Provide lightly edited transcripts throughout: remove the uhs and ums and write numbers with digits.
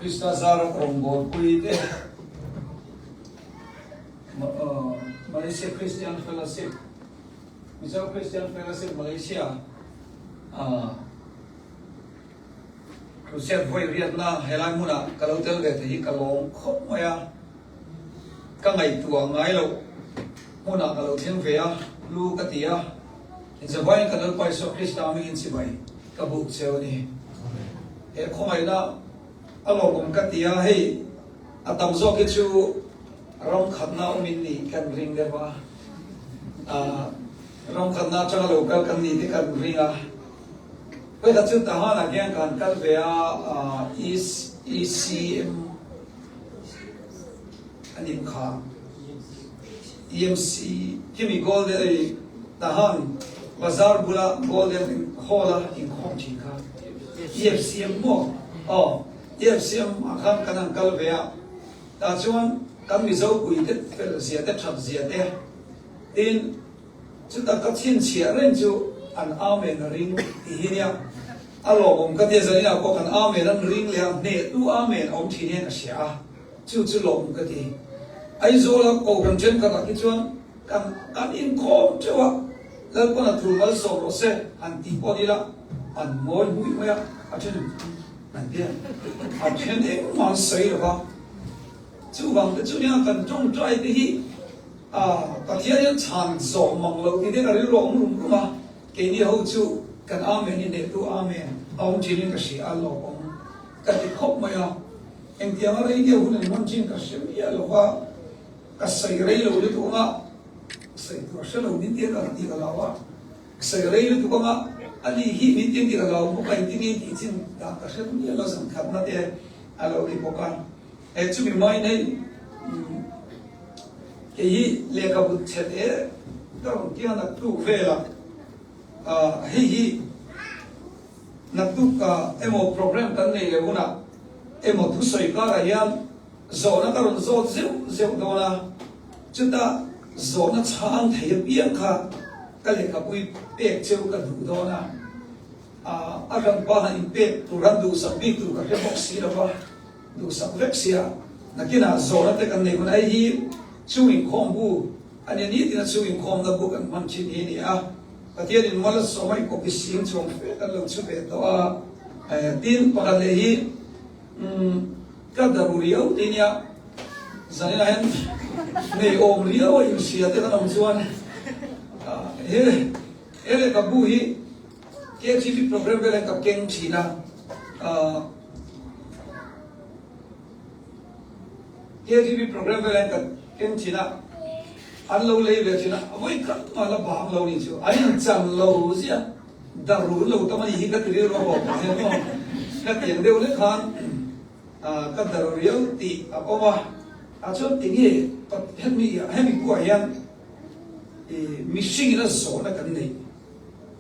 Krista Zara Rombor Puite Malaysia Christian Fellowship Misal Christian Fellowship Malaysia Krusiat Voi Vietnam Helai Muna Kalau tel de thì kalau khóc maya các ngày tua ngày lâu Muna kalau thiên về lu cái tia thì giờ vai kalau quay số Krista mình chỉ vậy các bục treo đi he không ai đó alo cũng cái tia hay atam zo cái chú rong khát na umin ni kan ring de ba rong khát na cho local kan ni thì kan ring bây giờ chúng ta hỏi là cái kan về ECM anh em khá EMC kimi gold de tahan bazar bula golden hola in khomchi kha EFCM mo EFCM akan kanang kalvea ta chuan kan mi zo pui te fel zia te thap zia te tin chu ta ka thin chia ren chu an amen ring ti hinia alo bom ka te zania ko kan amen an ring le ne tu amen om thi ne ka sia chu lom ka ti ai zo la ko kan chen ka ki chuan kan in khom chewa la ko na thru mal so ro se an ti po di la an moi hui mo ya a chen an dia a chen e ma sei lo ba chu wang de chu nya kan jong trai de hi ka thia yan chan zo mang lo ti de ka ri ro mu ru ma ke ni ho chu kan amen ni ne tu amen om chi ni ka si a lo om ka ti khop ma ya em tiang a rei ge hu ne mon chin ka se ya lo ba ka sai rei lo le tu nga sai tu se lo ni ti ka ti ka la wa sai rei le tu nga ani hi mi ti ka la mo ka ti ni ti chin ta ka se ni lo sam khat na te a lo ri po ka e chu mi mai nei ke hi le ka bu che te ka ki na tu ve la hi na tu ka emo program kan nei le una emo thu soi ka ra yan zo na ka ron zo zeu do na chu ta zo na chang thei piang kha ka le ka pui pek cheu ka du do na a ran pa ha in pek tu ran du sa bi tu ka ke box si la ba du sa vexia na kina zo na te kan nei kun ai hi chu in khom bu ani ni ti na chu in khom na bu kan man chin hi ni pathian in wala so mai ko ki sim chong fe kan lo chu be to tin pa le hi ka daruriyo tin ya zani na hen nei om riyo yu sia te kan om chuan ele ka bu hi KTV program vele ka keng china KTV program vele ka keng china an lo le ve china voi ka ma la ba lo ni chu ai an cham lo sia daru lo ta mani hi ka tri ro ho ka he no ka tiang deu le khan ka daru riyo ti apoma a chu ti nge pat hemi ku ayan missing in a zone kan nei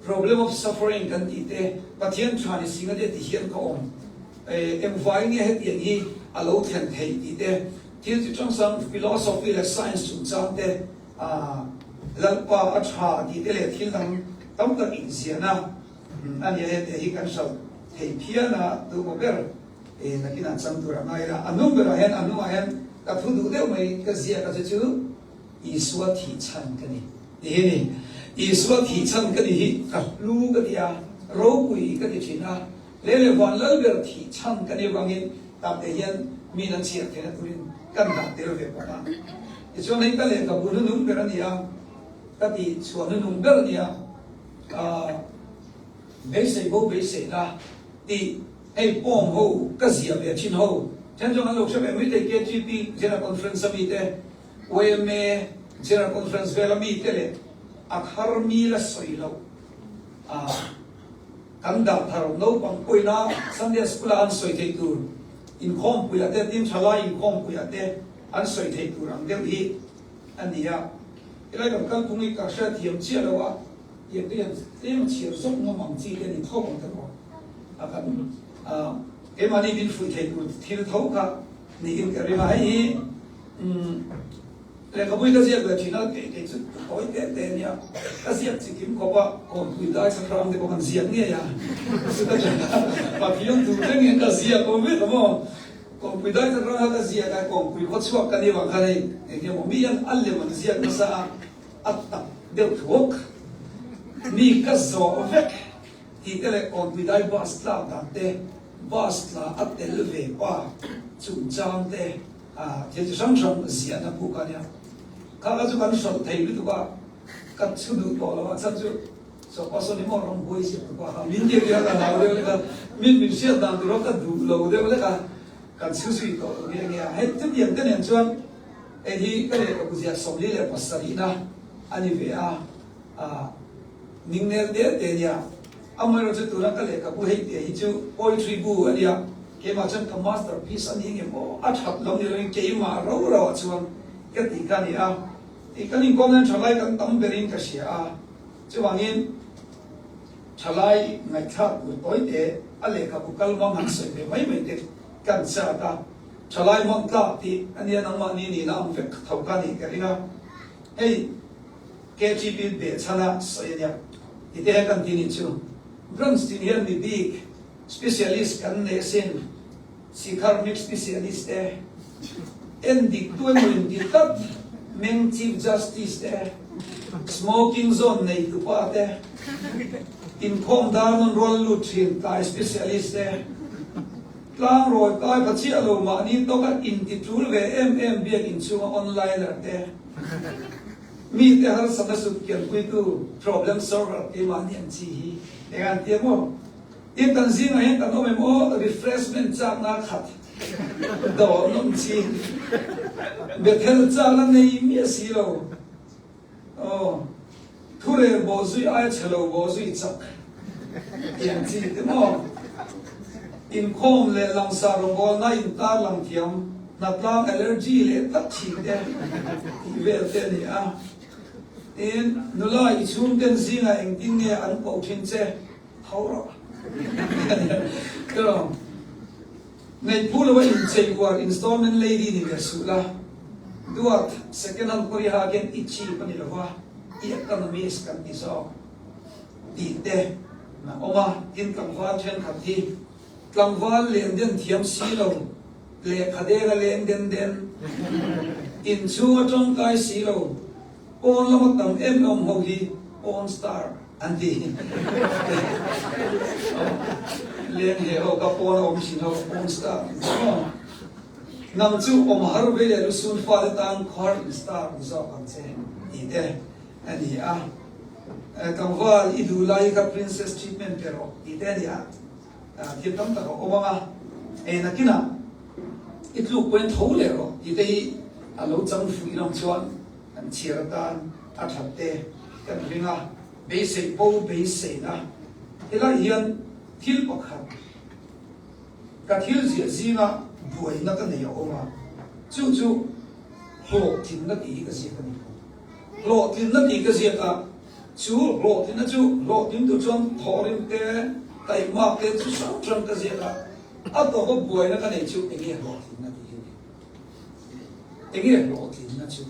problem of suffering kan ti te pathian thani singa de ti hian ko om em vai nge het yang hi alo thian thei ti te til ti chang sang philosophy like science chung chang te lalpa atha ti te le thil dang tam tak in ziana ani he te hi kan sau thei phiana tu mo ber nakina chang tu ra mai ra anum ber hen anu hen ka thu du deu mai ka zia ka chu iswa thi chan ka ni ni iswa thi chan ka ni hi ka lu ka dia ro pui ka ti china le le wan lal ber thi chan ka ni wangin ta te hian mi nan chia te na turin kan da te ro ve pa ta e chu nei ka le ka bu nu ber ni ya ka ti chu nu ber ni ya be se bo be se la ti ai pom ho ka zia be chin ho chen jong an lok se be mi te KGP general conference mi te OMA general conference vela mi te le akhar mi la soi lo kan da thar no pang pui na Sunday school an soi thei tur in khom pui ate tim thala in khom pui ate an soi thei tur ang deu hi ania ilai kam kan pungi ka sha thiam chia lo wa ye te tem chia sok no mang chi te ni thau ta mo akan emani bin fui thei tur thil thau ka ni in ka ri ma hi le ka bui ka zia ka thina ke chu koi te nia ka zia chi kim ko ba ko pui dai sa ram de ko kan zia nge ya su ta pa pion tu te nge ka zia ko me mo còn quý đây thật ra là gì cái còn quý có chuộc cái đi bằng cái này cái một mi ăn ăn liền một gì nó sa ăn tập đều thuốc mi cái gió vẹt thì cái này còn quý đây bus là đàn tê bus là ăn tê về qua chủ trang tê thì sáng sớm gì nó phụ cái này các cái chỗ cái sổ thấy được qua các chỗ được bỏ là sao chỗ so paso ni mo rong boy si pa min dia dia la lao dia la min sia dan tu ro ka du lo dia la ka su su to dia ngia he tu bien ten en chuan e hi ka le ka buzia som li le pasari na ani ve ning ne de te dia amai ro tu ra ka le ka bu he te hi chu poetry bu adia ke ma chan ka masterpiece ani nge mo a thap lo ni ro ke ma ro ro chuan ka ti ka ni ti ka ni kon nan thalai kan tam berin ka sia chu wangin chalai ngai thak bu toi te ale ka bu kal ma han se be mai mai te kan sa ta chalai mon ta ti ania nang ma ni na am vek thau ka ni ka ringa ei KGB be chana so ya ti te kan ti ni chu Bronstein here mi big specialist kan ne sen sikhar mix specialist endik tu mo in di tat meng chief justice smoking zone nei tu pa te in khom dar non rol lu thin tai specialist tlang roi kai phachi alo ma ni to ka in ti tul ve mm biak in chu online te mi te har sama su kian pui tu problem solver te ma ni an chi hi egan te mo in tan zing a hen tan no mo refreshment chak na khat do nom chi be thel cha la nei mi si lo Ture bozui ai chelo bozui chak yang chi te mo in khom le lang sa rong bol na in ta lang thiam na tlang allergy le tak chi de vel te ni in nula I chum ten zinga eng tin nge an po thin che thawra to nei pula wa in chei war installment lady ni vesula duat second hand kori ha gen ichi pani lawa economist kan ti so ti te na oma in tangwal chen khathi tangwal len den thiam si lo le khade ga len den in chu atong kai si lo on lam tam em om ho hi on star anti len he ho ka pon om si no on star nam chu om har ve le sun fa de tang khar star zo kan che ti te ani tangwal idu lai ka princess treatment pero iteria kitam ta obama nakina itlu kwen thole ro itei alo chang fui ram chuan an chiratan athatte kan ringa basic po basic na ela hian thil pakhat ka thil zia zinga buai na ka nei oma chu ho tin na ti ka sia kan lo tin na ti ka sia ka chu lo tin na chu lo tin tu chuan thorin te tai ma te chu sang chang ka sia ka a to ko buai na ka nei chu engi lo tin na ti engi lo tin na chu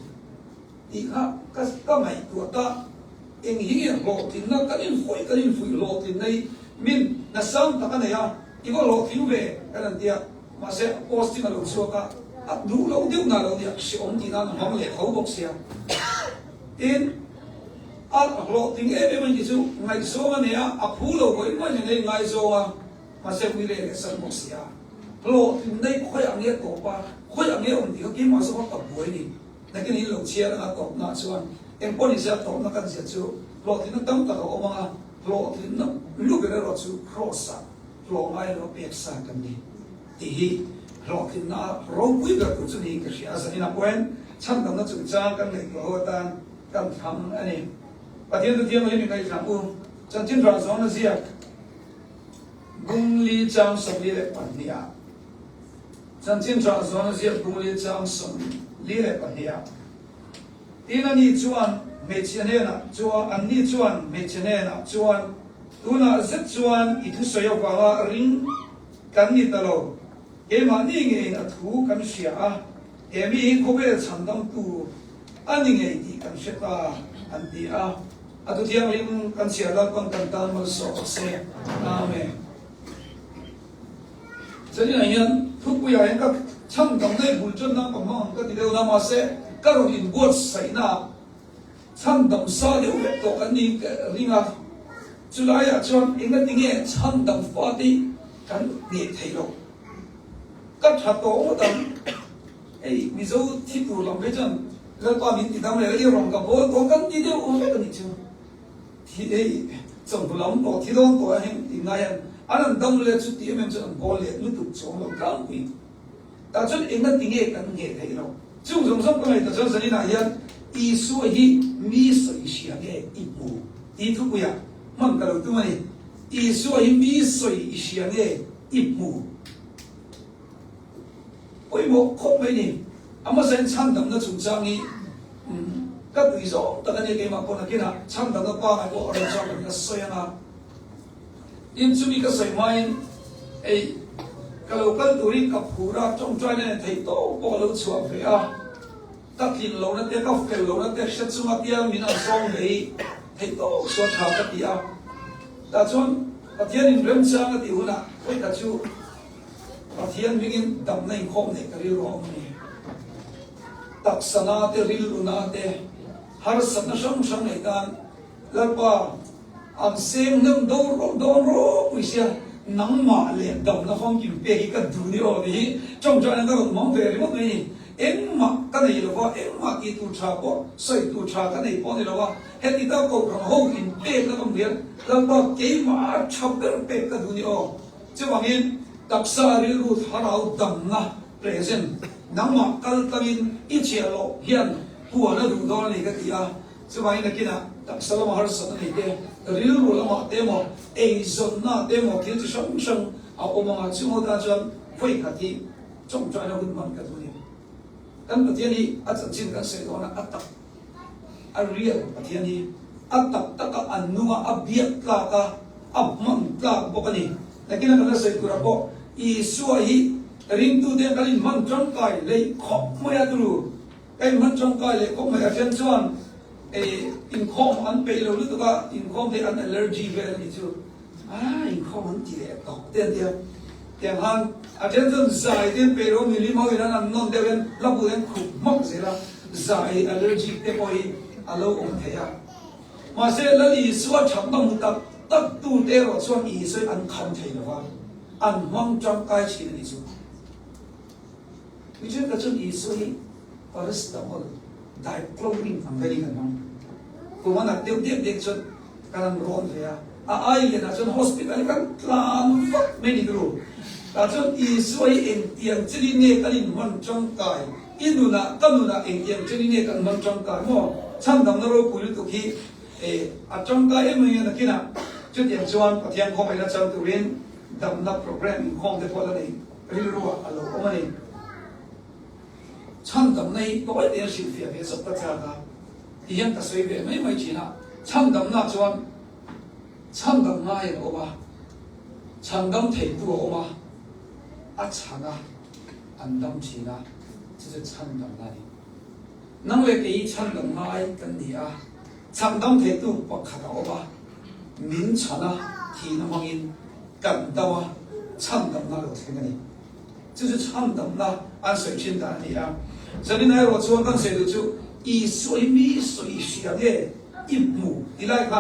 I ka mai tu ta engi lo tin na ka in foi lo tin nei min na sang ta ka nei I ko lo tin ve ka nan dia ma se posting lo chu ka a du lo diu na lo dia si om ti na hom le ho bok sia in al lo ting e man ji chu ngai so ma ne a phu lo ko ma ne ngai so ma se wi le san bok sia lo ting nei khoi ang ye to pa khoi ang ye om ti ka ki ma so ka boi ni na ki ni lo chia na to na chuan em poni sia to na kan sia chu lo ting na tam ta o ma lo ting na lu ge ro chu cross lo ngai lo pek sa kan ni ti hi lo ting na ro wi ga ku chu ni ka sia sa ina poen chan tam na chu cha kan nei ko tan kan tham ani pathian tu thiam le kai tham u chan chin ran so na sia gung li chang som li le pan nia chan chin ran so na sia gung li chang som li le pan nia ina ni chuan me chene na chuan an ni chuan me chene na chuan tuna zet chuan I thu soyo wa ring kan ni talo e ma ni nge na thu kan sia e mi ko be chan dang tu ani nge ti kan sheta an ti atu tiang lim kan sia dal kon kan tan mal so se amen jadi na yan ทุกอย่างก็ช่างดำในบุญจนน้ำกับมังก็ที่เดียวน้ำมาเสก็เราอินวัดใส่หน้าช่างดำซาเดียวเวทกันนี่ริงอ่ะจุฬาจวนเองก็ติงเงี้ยช่างดำฟ้าดีกันเดียดให้เราก็ถัดตัวดำมิโซที่ดูลำไปจนแล้วก็มีที่ทำอะไรที่รองกับโบตัวกันที่เดียวกันนี่จูที่ส่งตัวลำตัวที่โดนตัวเองยังไงอันนั้นดำเลยชุดที่มันจะบอลเลยลุตุส่งเรากลางปีแต่จนเองก็ติงเงี้ยกันเงี้ยให้เราจู่สงสัยก็เลยแต่จนสนิทนายันอีส่วนที่มีส่วนเสียเงี้ยอีบูอีทุกอย่างมันก็เราตัวนี้อีส่วนที่มีส่วนเสียเงี้ยอีบูโอ้ยบอกคบไม่นี่อามาเส้นช่างดำนั่นสุดจังนี้ก็ดูสองแต่กันยังไงมาคนนั้นนะช่างดำนั่นป้าไงก็อะไรช่างดำนั่นสวยนะยิ่งช่วงนี้ก็สวยไหมก็เราก็ดูนี่กับผู้รับจงใจเนี่ยที่โตก็เราชัวร์ไปอ่ะตัดทิ้งเราเนี่ยเด็กก็เฟลเราเนี่ยเด็กเช็ดสมาธิมีน้ำส่งเลยที่โตชัวร์ชาวกันดีอ่ะแต่จนประเทศนี้เริ่มสร้างกันดีหุ่นอ่ะไว้แต่จู่ประเทศนี้ดำในคมเนี่ยก็เรียกร้องนี่ตักษณะเตริลุนาเตหาสันช่างในการแล้วก็อันเสียงนึงโดนรู้วิเศษนังมาเลี้ยงดำนะห้องกินเปียกกันดูนี่อ๋อนี่จงใจนั่นก็มองเปรี้ยวมั้งนี่เอ็งมากันนี่หรอวะเอ็งมากี่ตัวชาปะใส่ตัวชากันนี่ปอนนี่หรอวะเฮ็ดที่ตาโกรธห้องกินเปียกแล้วก็เลี้ยงแล้วก็เกี่ยมาชับกันเปียกกันดูนี่อ๋อจะว่างี้ตักษาเรื่องหาเราดำนะเปรเซนนังมาคัลตามินอิเชียโลเฮียนหัวนั่นดูดอนนี่ก็ที่อ่ะจะว่างี้นะกินอ่ะตักษาละมาหาสันนี่เด้เรื่องรู้ละมาเดโมจนน่ะเดโมที่จะช่างเอาออกมาชิมกันจนไฟขัดที่จงใจเราขึ้นมันกันตัวนี้กันประเทศนี้อาจจะจินกันเสียตัวนะอัตตาอันเรียลประเทศนี้อัตตาตะกันอันนัวอับเบียกลากะอับมันกลากบอกกันนี่แต่กินกันเสียตัวเราบอกอีส่วนที่ริงตัวเดียวกันมันจงใจเลยขบไม่ได้ดูไอ้มันจงใจเลยขบไม่ได้เช่นชวนอินคอมอันเปย์เราหรือตัวอินคอมที่อันอัลเลอร์จีเวลนี่จูอินคอมอันที่เด็กต่อเดียวแต่ฮันอาจจะต้องใจเดียวเปย์เรามีลิมาวินันนนเดียวกันรับบุญขุมมักเสียละใจอัลเลอร์จีเต็มไปอัลโลองเทียมาเสียแล้วอีส่วนฉันต้องตัดตัวเดียวส่วนอีส่วนอันคำเทียนะว่าอันมั่งจังใกล้ชิดนี่จูวิจัยก็จนอีส่วนพอรัสตาร์ได้กลุ่มนี้ทำได้ดีกันมั้งกูว่านักเด็กจนการร้อนเลยไอ้เลยนะจนฮอสพิทอลกันกลางฟักไม่ดีรู้แต่จนอีสวยเองเตียงจีนเนี่ยกันมันจังกายอินุนะกันนุนะเองเตียงจีนเนี่ยกันมันจังกายมั่วฉันดำนรกคุยตุกี้อาจังกายมึงยังนักกินอ่ะจุดอย่างชวนปฏิญาณของไปแล้วจังตัวเรียนดำนับโปรแกรมของเด็กคนนั้นเรียนรู้อะไรก็ไม่ได้ฉันดำในก็ไม่ได้สิ่งที่เป็นสัพพะเจ้าค่ะยังแต่สวยแบบไม่จีน่ะฉันดำนับชวนฉันดำง่ายออกมาฉันดำเถิดตัวออกมาอาฉันอ่ะอันดำจีน่ะ这是ฉันดำง่ายนั่งเวทีฉันดำง่ายกันดีอ่ะฉันดำเถิดตัวปักขัดออกมามิ้นฉันอ่ะที่น้ำมันกันตัวฉันดำง่ายเราเท่านี้就是唱的那按水性的你啊，这里呢我说跟谁都就以水米水香的一亩，你来看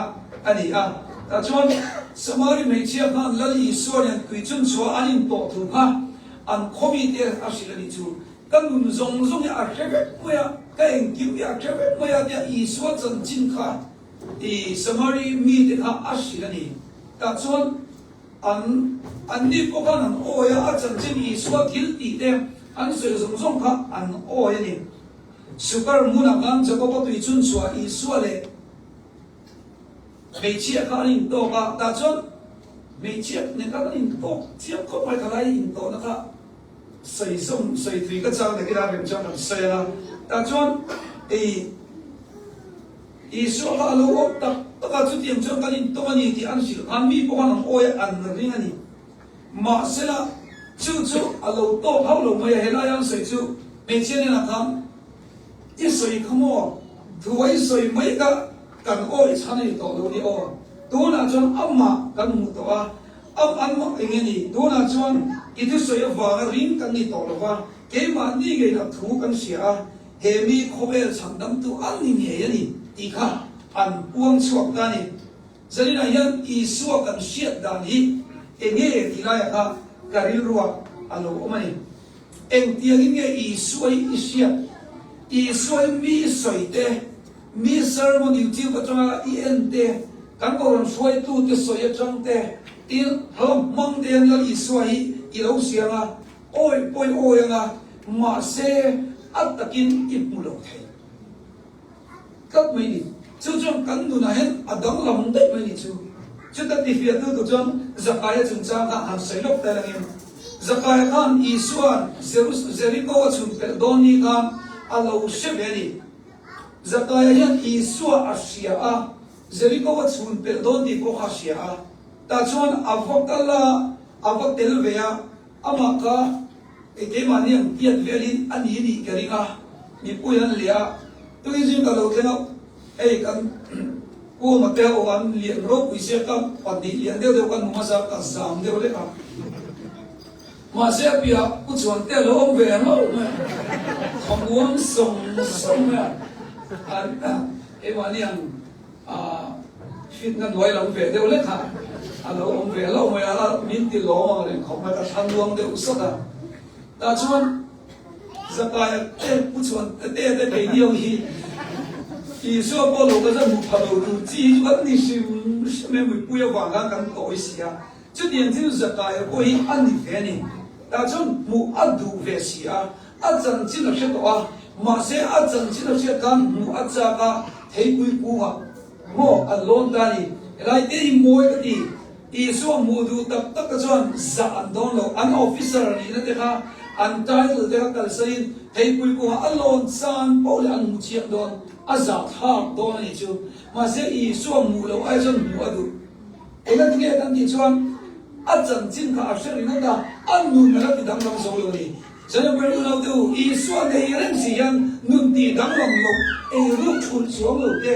啊你啊，那说什么的没钱看，那你说呢？对准说按你多头看，按可比的啊是了你就，跟融融的啊这个么呀，跟旧呀这个么呀的，以说真正看，什么的米的看啊是了你，那说。อันนี้พวกนั้นโอ้ยอาจารย์จะมีส่วนที่ดีเด่นอันส่วนสงฆ์ค่ะอันโอ้ยนี่สุกร์มุนักงานจะก็ต้องจุนส่วนอีส่วนเลยไม่เชื่อกันอินโตก็แต่จนไม่เชื่อเนี่ยกันอินโตเชื่อก็ไม่ทลายอินโตนะครับใส่ส่งใส่ถุยก็จะได้กี่ดาวเป็นจังใส่ละแต่จนอีส่วนก็รู้ว่าก็จุดยังจังกันอินโตนี่ที่อันสิอันมีพวกนั้นโอ้ยอันนี้นี่มาเสียจู่ๆเราโตเขาลงมาเห็นอะไรยังใส่จู่ไม่เชื่อเนี่ยนะครับอีใส่ขโมยถือว่าอีใส่ไม่กันโอ้ยฉันนี่โตดูนี่โอ้ตัวนั้นจนอัมมากันมุตัวอัมมาอย่างนี้ตัวนั้นจน itu soya vanga ring kan ni tolwa ke ma ni ge na thu kan sia he mi khobel chandam tu an ni nge yani tikha an puang chuak ta ni zalina yan I suak kan siat dan hi enge tilaya ka karil ruwa alo omani eng tiang nge I suai isiat I suai mi soite mi sermon YouTube ka changa I ente kan ko ron suai tu te soya chang te il hom mang den la I suai I lo sianga oi poi oi nga ma se atakin ipulo thai kat mai ni chu chong kan nu na hen adang lam dai mai ni chu ta ti fia tu chong zakaya chung cha ka han sai lok ta langin zakaya kan isuan Jericho chung pe don ni kan alo she beni zakaya yan isua asia a Jericho chung pe don ni ko asia a ta chon avokala avotel vea amaka eke mani ang tiat velin ani ni karinga ni puyan lia tu izin kalau kena kan ko mateo an lian ro puise ka pati lian deu kan masa ka sam deu le ka masa pia ku chuan te lo om ve no khong song ma an mani ang fit na doi lam ve deu le ka alo om ve lo ma ala min ti lo ma le khong ma ka than luang deu sa ka ta chuan zakaya ku chuan te pe dio hi I suo po lo ka mu pa lo tu ji an ni sim me mu pu ya wa ga kan ko isia chu dian ji zakaya ko hi an ni ve ni ta chun mu adu ve sia a chan chi na she to a ma se a chan chi na she kan mu a cha ka thei pui pu ha mo a lon da ni lai te I mo ka ti I suo mu du tak tak ka chuan za an don lo an officer ni na te ka an title te ka kal sain thei pui pu ha alon san po le an mu chiang don azat ha don ni chu ma se I suo mu lo ai chon mu adu ela tinge kan ti chuan a chan chin ka asher ina da an nu na ti dang dang so lo ni jana ber lo tu I suo ne ren si yan nun ti dang long lo e ru chul chuang lo te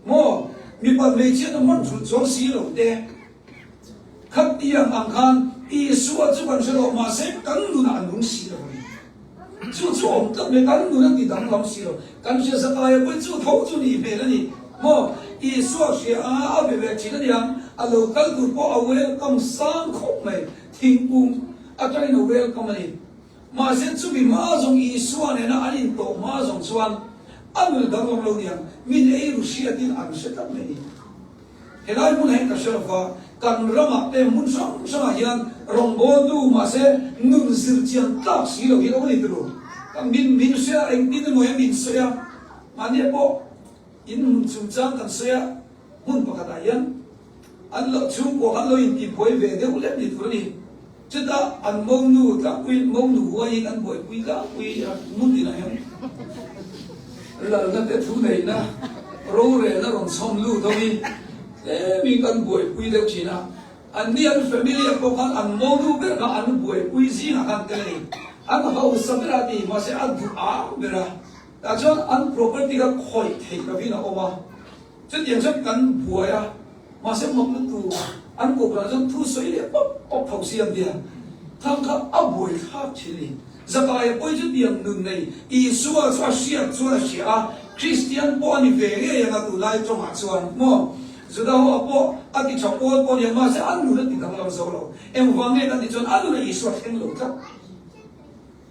mo mi pa le chi na mon chul chuang si lo te khap ti ang ang khan I suo chu kan se lo ma se kan nu na an si lo ni chu om tak me kan nu na ti dang long si lo kan se sa ka ya ko chu thau chu ni be la ni mo I suo she a be be chi na yang a local tu po a welcome sang khop mai thing pum a trai no welcome ni ma se chu bi ma zong I suo ne na anin to ma zong chuan anu dang long lo niang min ei ru sia tin an se tak me ni helai mun hen ka sherfa kan rama te mun sang sang hian rongbo tu ma se nun zir chian tak si lo hi lo ni tu kan min sia eng tin mo min sia mani po in mun chung chang kan sia mun pa ka yan an lo chung ko an lo in ti poi ve de ule ni tu ni chita an mong nu ka kui mong nu wa in an boi kui ka kui mun ti na yan la na te thu nei na ro re na rong som lu to mi mi kan boi kui de chi na an ni an familia ko kan an mong nu be ka an boi kui zi na kan te ni an ha u sabra ti ma se ad du a bera ta chon an property ka khoi thei ka vi na oma chen yang chon kan bua ya ma se mong tu an ko pra chon thu soi le pop phau siam dia thang ka a boi kha chili zakaya poi chu diam nun nei I suwa sa sia chua sia Christian po ni ve ge ya tu lai chong a chuan mo zuda ho po a ti chong po ni ma se an nu ti dang lam so lo em wang ge kan ti chon an nu I suwa theng lo ta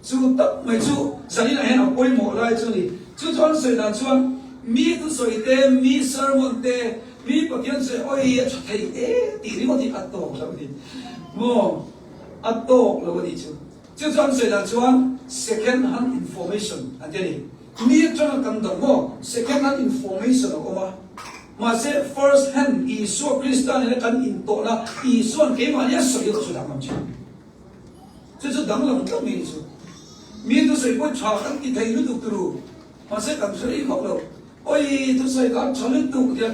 chu tak mai chu zalina hen a poi mo lai chu ni chu chon sei dan chuan mi tu soi te mi sermon te mi pathian se oi a thei ti ri mo ti atto lo ni mo atto lo ni chu chu chon sei dan chuan second hand information ateni mi chon kan dong mo second hand information ko ma se first hand I so Christian ne kan in to na I so ke ma ya so yo so da mam chu chu dang lam ka mi chu mi tu sei po cha kan ki thei lu tu tu ma se kan sei khok lo oi tu sei kan chale tu dia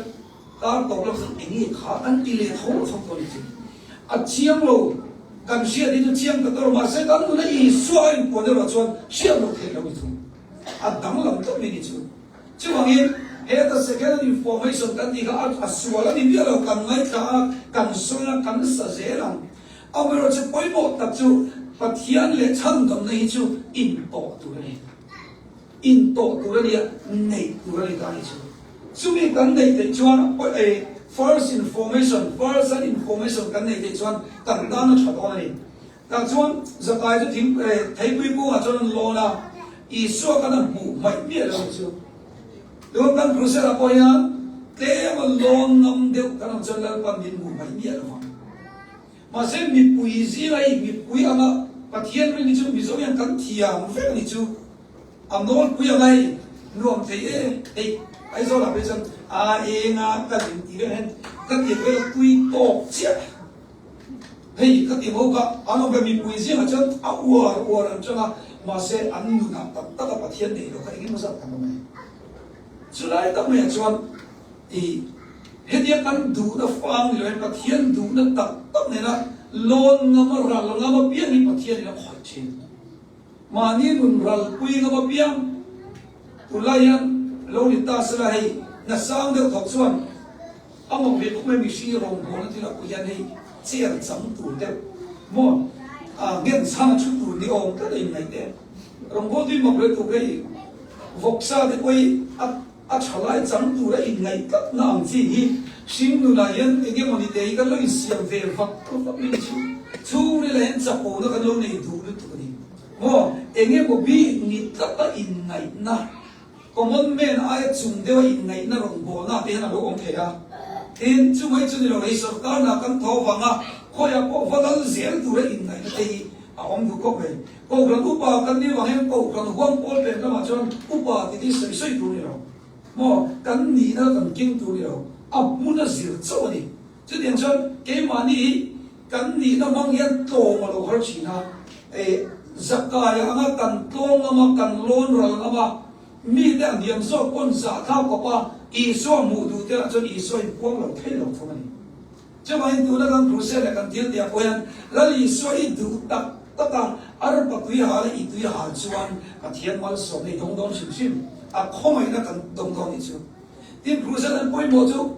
ka to lo sang ni kha kan ti le thong thong ko ni chu a chiang lo kan sia di tu chiang ka to ma se kan nu na I so in po de lo chuan sia lo thei lo tu a dang lam ka mi ni chu chu wang yin he ta second information kan ti ka a suala ni dia lo kan ngai ka kan so na kan sa ze lang a me ro che poi mo tak chu But hiền lệ chân đồng này chú in tổ tu này, in tổ tu này này tu này ta này chú. Chú mình cần này để cho first information cần này để cho cần đó nó chọn đó này. Ta cho giờ cái chú thím thấy quý cô à cho nó lo na, Isu cái nó bù mày biết rồi chú. Đúng không? Process là coi nhá, thế mà lo ngâm đều cái nó cho là con mình bù mày biết rồi. Mà sẽ bị bùi gì này, bị bùi ama, và thiên với chú bị giống như cắn thiềm phép này chú, nói bùi này, nuông thấy ấy do là bây giờ các điểm tí lên, các điểm bây giờ bùi tổ chết, hay các điểm hậu cả, nó về bị bùi gì mà chân, ua làm cho mà sẽ ăn nụ nào tất cả thiên này rồi, cái gì mà sao thằng này, chú lại tập này cho thì hết những căn đủ nó phang rồi và thiên đủ nó tập này là lon ngâm ra ngâm biếng đi và thiên này nó khỏi trên mà ni đun ra quy ngâm biếng tu lai yan lâu đi ta sẽ là hay na sang được thọ xuân ông ông việt cũng mới bị suy rồng hồ thì là quy yan hay chia chấm tu được mua nghiên sang chút tu đi ông cái này này đấy rồng hồ thì một cái tu cái vọc sa thì quy trả lại chẳng đủ đấy ngày cấp nàng gì xin nu là yên cái món này cái lối xiêm về vật không có biết chú này là hiện chập hồ nó cái lối này đủ được tụi này mà anh một bi nít tất cả in ngày na còn món men ai chung đều in ngày na rồng bò na thế là đồ ông thầy à thế chú mấy chú này là sở cả na căn thầu vàng à coi à có vật ăn dễ đủ đấy in ngày na thì ông đủ có về cô gần upa căn đi vàng em cô gần huang bol về nó mà cho upa thì sấy sấy đủ rồi mà căn ní nó cần kinh tu rồi, muốn nó dễ cho đi, chứ điện cho cái mà ní căn ní nó mang hiện tổ mà đâu phải chỉ na, zakai ang cần tông ang cần lon rồi mà mi để niệm số con giả thao của ba, ý số mù đủ thế là cho ý số quang lâu thay lâu thôi này, chứ mà hiện tu nó cần process là cần thiết để quen, là ý số ý đủ tất cả, ở bắc tuy hà là ý tuy hà chuan, cái thiên mal số này đông đông xinh xinh. Không ai nó cần đồng đồng như chú, tin process là bôi mồ chú,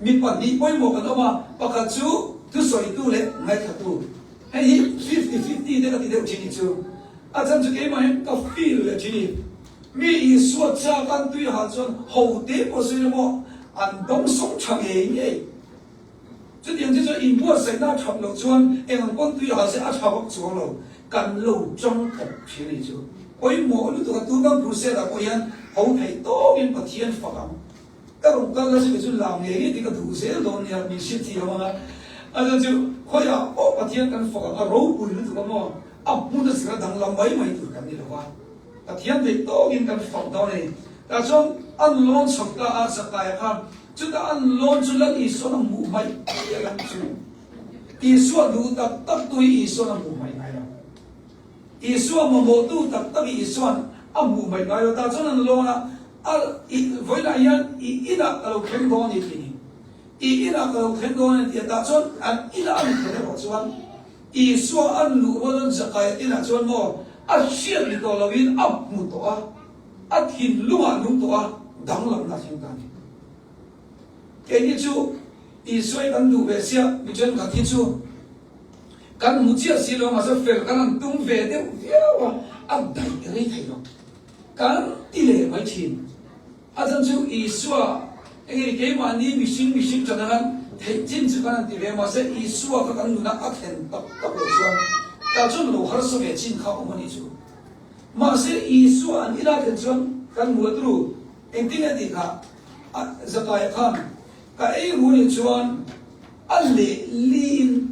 mình quản lý bôi mồ cái đó mà, và cả chú thứ soi tu lệ ngay cả tu, hay 50-50 đấy là cái điều chính như chú, chân chú cái mà em có feel là chính, mi suốt cha căn tuy hà chuan hậu tế của suy là mò, đông sống chẳng hề nhỉ, chú điểm chứ cho in bua xảy ra chậm lâu chuan, em con tuy hà sẽ áp chậm chuan lâu, cần lâu trong tập chính như chú. Ôi mồ lúc đó tu đang process là coi anh hậu thầy to bên bát thiên phật am, các ông các là sẽ làm nghề thì cái thủ sẽ luôn nhà mình sẽ thì mà, anh chứ coi à bát thiên cái phật am râu bùi lúc đó mà, muốn nó sẽ đằng làm mấy mấy tuổi cái này là bát thiên thầy to bên cái phật đó này, ta cho anh lon sọc ta ăn sạc cái khác, chúng ta ăn lon cho lần ý số nó mù mấy, cái làm chứ, ý số đủ tập tuổi ý số nó mù mấy này. Isua mà mồ tu tập tập Isua mù mày nói rồi ta cho nên lo na với lại yan ina kalau khen đó như thế này ina kalau khen đó như thế ta cho ina ăn cái đó cho Isua ăn lũ bao nhiêu zakai ina cho nó xiết đi đó là viên mù to hin lũ to đắng lắm là chúng ta cái như chú Isua ăn lũ về xia bị chân cả thiên chú căn một chiếc xe lo mà sao phải căn tung về đều véo đầy cái đấy thấy không căn tỷ lệ mấy chín dân chú ý xua cái mà đi mình sinh cho nên thấy chính sự căn tỷ lệ mà sẽ ý xua các căn nó ác hen tập tập lâu xua ta cho nó har số về chín khâu mà đi chú mà sẽ ý xua anh ra cái chuyện căn mua tru anh tin là gì cả zakai khan cái mua đi chuan anh lin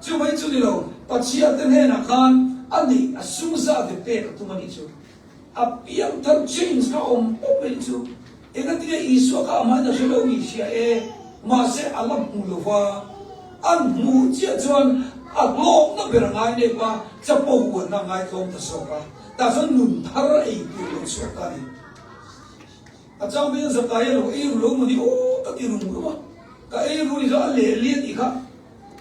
chú mấy chú đi đâu, bắt chia tên hè na khan, anh đi sung ra để bê cái tụi mình chú, biếng thân change cái ốp bên chú, cái tiếng Isu cái mà nó sẽ lâu ý chia, mà sẽ làm mù lova, anh mù chia chuan, lom nó bị ngay này ba, chấp bầu quần nó ngay lom ta sọc à, ta sẽ nung thar ấy bị lom sọc cái này, trong bây giờ cái lom ấy lom mà đi cái lom đúng không, cái lom đi rồi liền đi khác.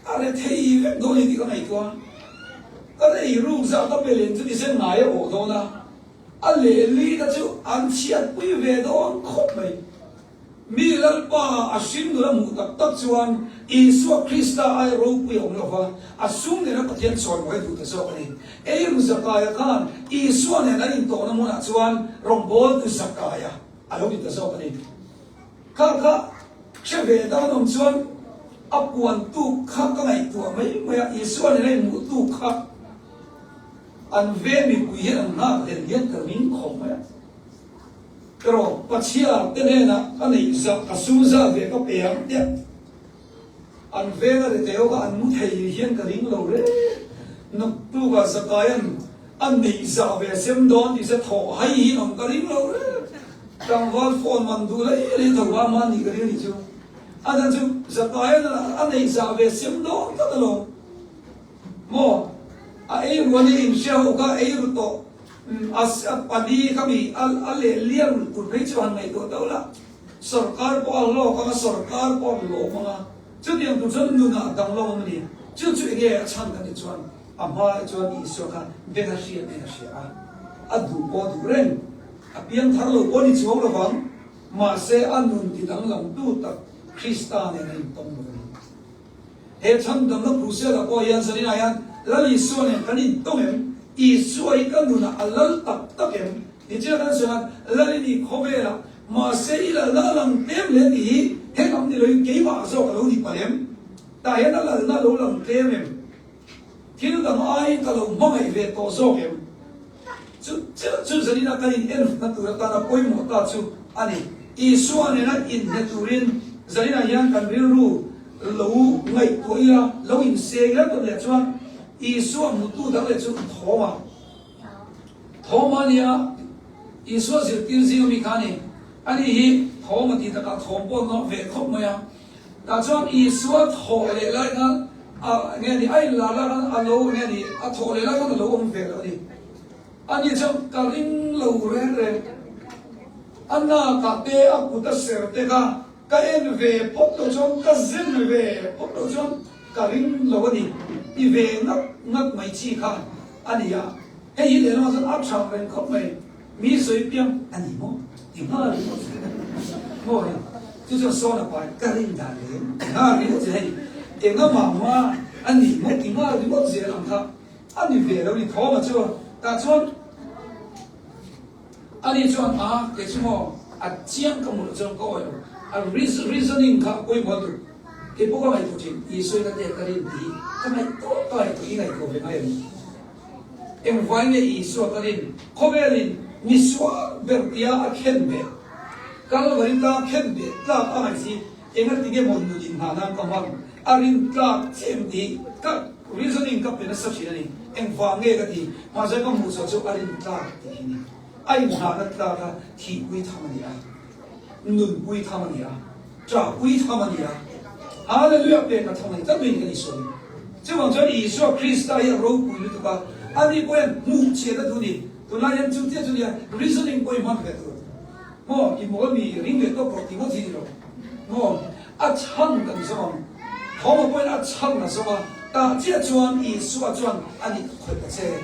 Anh thấy cái đồ này cái này thôi, cái này rung ra cái bề lên thì sẽ ngại ở đó na, anh lấy lý đó chứ anh chia quý về đó không mày, mi lalpa asim dura mu tak chuan Isu Krista ai ro pu yong lo fa asum ne na pathian chon moi du ta so ani ei ru zakaya khan Isu ne na in to na mo na chuan rombol tu zakaya alo di ta so ani kha cheve da nom chuan apuan tu kha ka ngai tu mai mai Isu ne na mu tu kha an ve mi ku ye na den yen ka min khom mai pero pachia tenena ani za asuza ve ka peam te an vega de teo ka an mu thei hian ka ring lo re nak tu ka zakayan an nei za ve sem don ti se tho hai hi nom ka ring lo re tang wal phone man du le le tho wa man ni ka ring ni chu adan chu zakayan an nei za ve sem don ka lo mo a ei wani in shau ka ei ru to as padi kami ale liam tu kai chuan mai to taula sarkar po allo ka sarkar po lo mga chu diam tu chon nu na dang lo ni chu ge chan ka ni chuan ama chuan Isu ka be na sia a adu po du ren a piang thar lo po ni chu lo bang ma se anun ti dang lam tu tak Krista ne nei tong lo he chan dang lo prusia la po yan sari na yan la Isu ne kan in tong em Isu ay kan nuna alal tak em ni chia kan suan lali ni khobela ma se ila lalang tem le ni he kam ni loi ke ba so ka lo ni palem ta he na la na lo lang tem em kilu dang ai ka lo mai ve to so em chu zani na kan in na tu ta na poi mo ta chu ani Isu ane na in ne turin zani na yan kan ru lo ngai to ila lo in se ga to le chuan Isu mutu dang le chu thoma nia Isu zirtin zi mi khani ani hi thoma ti ta ka thom po no ve khop maya ta chuan Isu tho le lai ka a nge ni ai la la a lo nge ni a tho le lai ka lo om ve lo ni ani cham ka ring lo re anna ka te a ku ta ser te ka en ve pop to chom ka zen ve pop to chom ka ring lo ni i ve ngak mai chi kha ani ya he yi le no san ap chang ren khop mai mi sui piang ani mo ti ma ri mo ya ju ju so na pa ka ring da le na ri je he e nga ma ani mo ti ma ri mo je lam kha ani ve lo ni tho ma chu ta chuan ani chuan a ke chu mo a chiang ka mo chang ko a reasoning kha koi mo tu ke po ka mai tu chin Isu na te ka rin di ka mai to kai to ingai ko ve mai em vai ne Isu ka rin ko ve rin ni swa bertia a khen be kal varin ta khen be ta ka mai si enga ti ge mon nu din ha na ka ma arin ta chem di ka reasoning ka pe na sa chi ni em va nge ka ti ma sa ka mu so chu arin ta ti ni ai na na ta ka ti wi tha ma ni a nun wi tha ma ni a cha wi tha ma ni a Hallelujah pe ka thang ta bin ka Isu chu wang chuan Isu Krista ya ro pu lu ta ani poen mu che da tu ni tu la yan chu te chu ya reasoning poi ma ka tu mo i mo mi ring le to ko ti mo ti lo mo a chang kan so ho mo poen a chang na so ma ta che chuan Isu a chuan ani ko ta che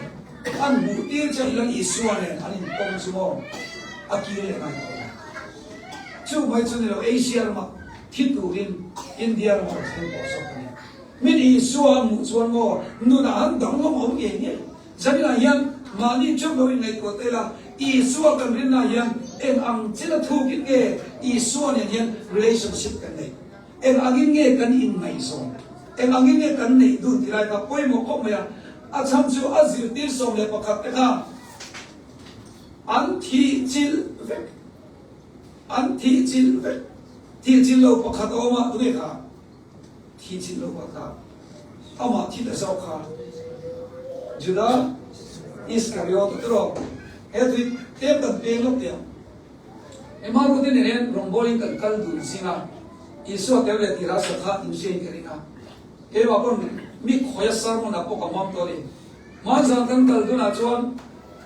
an mu ti che lan Isu ne ani tong su mo a ki le na chu mai chu ni lo Asia ma thi tu rin India mo chen ko so ni min Isu mu chuan mo nu na an dang lo mo ge ni zani na yan ma ni chu lo nei ko te la Isu kan rin na yan en ang chila thu kin ge Isu ne yan relationship kan nei en angin ge kan in mai so en angin ge kan nei du ti lai ka poi mo ko ma ya a cham chu a zir tir som le pakhat te kha an thi chil ve thi chil lo pakhat o ma tu ne kha thi chil lo pakhat ama thi da sau kha Juda Iskariot tro edu tem kan pe lo te ema ko den ren rombolin kan kal du singa Isu te le tira sa kha in shen kerina e ba bon mi khoya sar mo na po ka mam to le ma zang kan kal du na chuan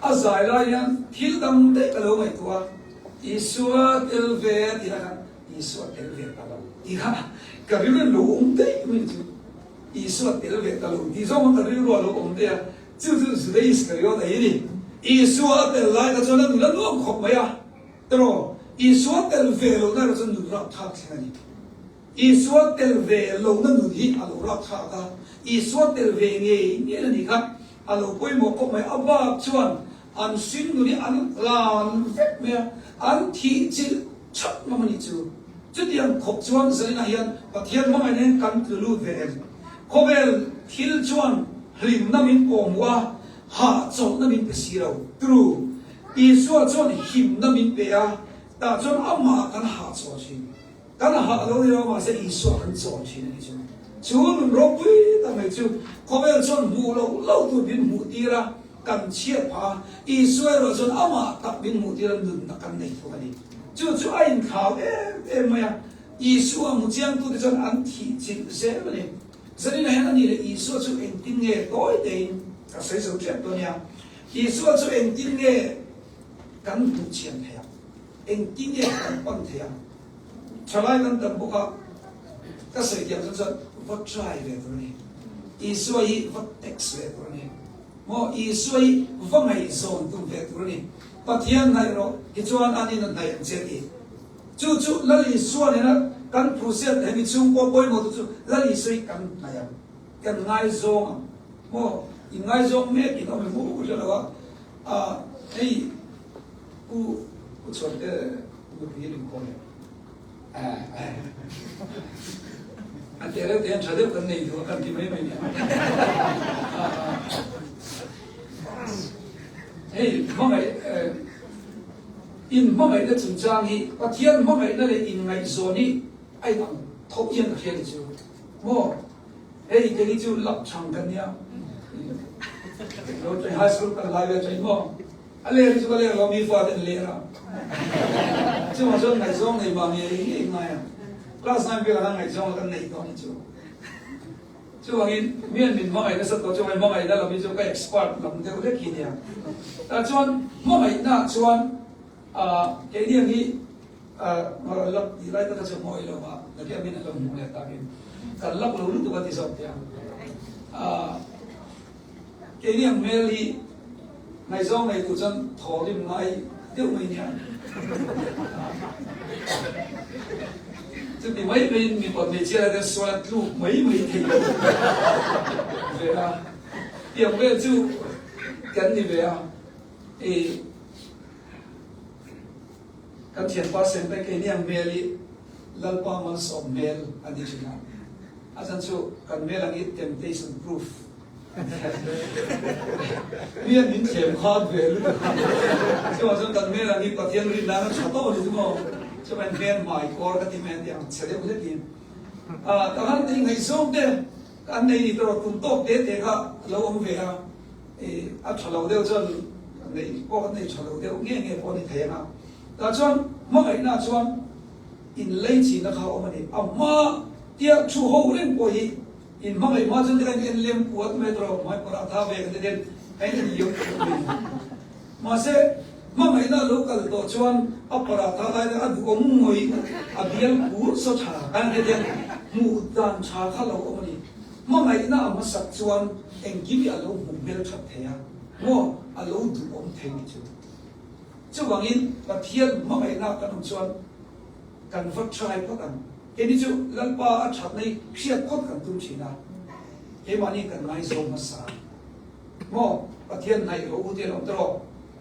a zai la yan thil dam te ka lo mai tua Isu tel ve tira kan Isu tel ve ka lo tira ka ri lo te mi chu Isu tel ve ka lo di zo mo ka ri lo lo te ya就是的意思，有的一点。Isu tel lai ka chuan du la lo khop mai ya tro Isua tel ve lo na ro nu ra thak thani Isua tel ve lo na nu hi alo ra thak ka Isua tel ve nge ni kha alo poi mo ko mai aba chuan an sin nu ni an lan vet me an thi chil chap ma ni chu chu tiang khop chuan zalina hian pathian ma ne kan tulu ve khobel thil chuan hlim na min kom wa ha chok na min pe siro true Isua chuan him na min pe a ta chuan ama kan ha chaw chi kan ha lo ni ma se Isua kan chaw chi ni chu chu nun ro pui ta mai chu khobel chuan mu lo tu bin mu ti ra kan chia pha Isua ro chuan ama tak bin mu ti ra nun na kan nei thu ani chu chu ai khao em maya Isua mu chiang tu de chuan an thi chin se ba ni zalina hian ani le Isua chu en tin nge toi tein ka sei so chet to nia Isua chu en tin nge kan bu chian thea en tin nge kan pan thea chalai kan tam bu ka ka sei tiang chuan what try ve to ni Isua hi what text ve to ni mo Isua hi va mai zon tu ve to ni pathian nai ro ki chuan ani na nai che ti chu chu lali suan na kan phuset hemi chung ko poi mo chu lali sui kan naya kan ngai zong mo in ngai zong me ki no me mu jo la a ei ku chon de ku bi lim ko a tere te chade kan nei do kan ti mai mai ei mo mai in mo mai de chung chang hi pathian mo mai na le in ngai zoni ai nang thok yen ka hian chu mo ei ke chu lap chang kan ya lo tre high school ka lai ve chai mo ale ri chu le lo mi fa den le ra chu ma zo ngai zong nei ma mi ri ngai class 9 pe ka ngai zong kan nei to ni chu chu angin mian min mo mai na sa to chu mai mo mai na lo mi chu ka expert lam de le ki nia ta chuan mo mai na chuan cái điều gì mà lập thì lại ta sẽ mọi lo mà là cái mình làm một ngày ta mình cần lập lâu lúc thì sao vậy cái điều mà đi ngày sau ngày tụi chân thọ đi ngay tiêu mình nhỉ chứ thì mấy bên mình còn mình chia ra cái số lúc mấy thì về à điều về chứ cái gì về à thì kan thian pa sem pe ke niang meli lalpa man so mel additional asan chu kan mel ang it temptation proof mian min chem khat ve lu chu asan kan mel ang it pathian ri na chato ni mo chu ban men mai kor ka ti men yang chede bu ti ta han ti ngai song de kan nei ni to tum tok de te kha lo om ve ha a chalo de chon nei ko nei chalo de nge nge po ni the na ta chuan mo ai na chuan in lei chi na kha om ni amma tia chu ho len ko hi in mo ai ma chen kan en lem kuat me tro mai para tha ve de den ai ni yo ma se mo ai na local to chuan a para tha lai da du om ngoi a bial ku so tha kan de den mu dan cha kha lo om ni mo ai na ma sak chuan en gi bi a lo mu bel that the ya mo a lo du om the ni chu chu wangin pathian mo mai na kan chuan kan vot try ko kan ke ni chu lalpa a that nei khiat khot kan tum china ke mani kan ngai zo ma sa mo pathian nai ro u te lo tro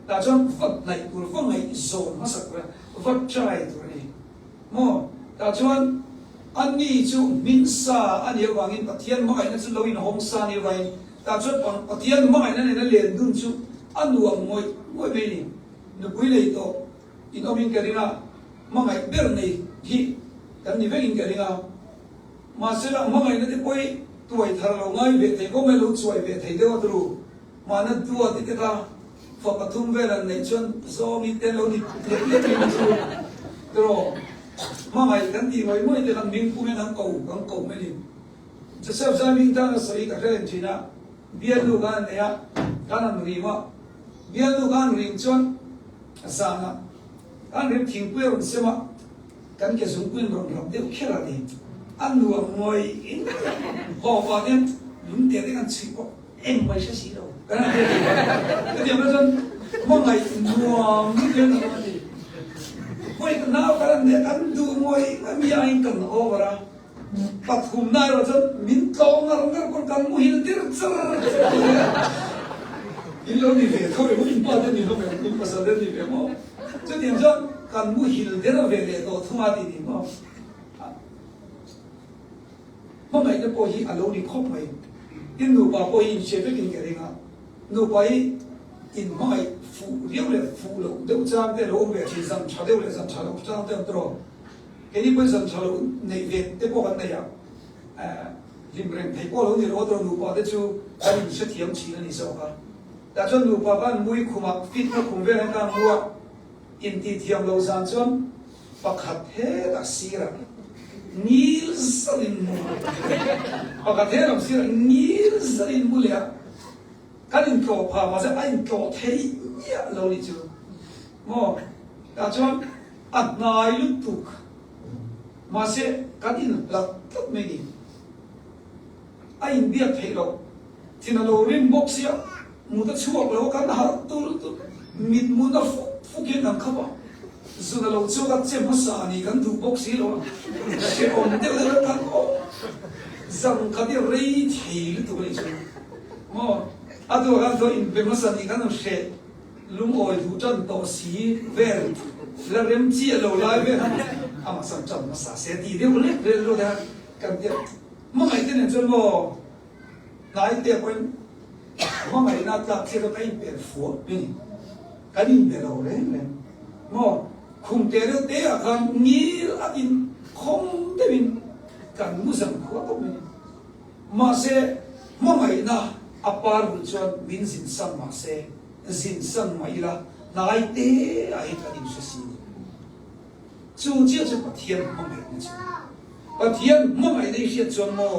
ta chuan vot nai kur vong ngai zo ma sa ko vot try to ni mo ta chuan an ni chu min sa an ye wangin pathian mo ai na chu lo in hong sa ni vai ta chuan pathian mo ai na ne len dun chu anuam ngoi me ni no puile to inomin karina mangai bernei hi kan ni vengin karina ma sela mangai na te poi tuai thar lo ngai ve thei ko me lo chuai ve thei de wadru ma na tua ti ta fa pathum ve ran nei chon zo mi te lo ni le ni chu tro mangai kan ti wai moi te kan ming pu me kan ko me niจะเสพสามีตั้งสายกับเรื่องจีน่าเบียร์ลูกกันเนี่ยการนั่งรีมาเบียร์ลูกกันรีจวนสานะการเรียนทิ้งเพื่อนเสียมาการเกี่ยวกับเพื่อนเราเดี๋ยวแค่ละนี่อันรวมมวยพอวันนี้ลุงเตี้ยได้กันสิบไม่ใช่สิเราการเดี๋ยวมันจนมองไงรวมนี่เรื่องอะไรนี่ไม่ poi now kan ne kan du moi mi ai kan overa pathum na ro jan min to ngar kon kan mu hil tir char ilo ni ve thore mu in pa de ni lo me ni pasal de ni ve mo chu điểm jan kan mu hil de ro ve le to thuma di ni mo mo mai de po hi alo ni khop mai in nu pa po hi che pe kin ke ringa nu pa hi in mai phụ liu le phụ lo deu chang de lo ve chi sam cha deu le sam cha lo chang de tro cái đi bây giờ cháu này về tới bộ phận này lim rèn thấy bộ lâu thì rồi tôi nụ bỏ đấy chú anh sẽ thiếm chỉ là như sau cả đã cho nụ bỏ ban mũi khum mặc fit nó khum về này cả mua in ti thiếm lâu gian chọn bạc hạt thế là xí ra nhiều sợi mù bạc hạt thế là xí ra nhiều sợi mù liền cái anh cầu phà mà sẽ anh cầu thấy nhẹ lâu đi chú mò đã cho ăn nai lúc tục mà sẽ cái gì là tất mình anh biết thấy đâu thì nó đâu rim bốc xíu muốn ta chuộc đâu cái nào tu mít muốn ta phụ kiện làm khắp à dù là lâu chuộc cái chế mất sả này cái tu bốc xíu đâu sẽ ổn định được cái có rằng cái điều rây thì tu lấy chứ mà à tu cái tu in bị mất sả này cái nó sẽ lúng oi tu chân to xí về là rem chia lâu lại về ama sam cham ma sa se ti de le le lo da kan te mo mai te ne chon mo nai te point mo mai na ta che do kai per fu ni ka din de lo le mo khum te de te a kan ni a in khom de bin kan mu sam ko ko ni ma se mo mai na apar bu chon bin sin sam ma se sin sam mai la nai te ai ka din se si chú chia cho bậc thiên mong mày như thế, bậc thiên mong mày đây hiện cho mò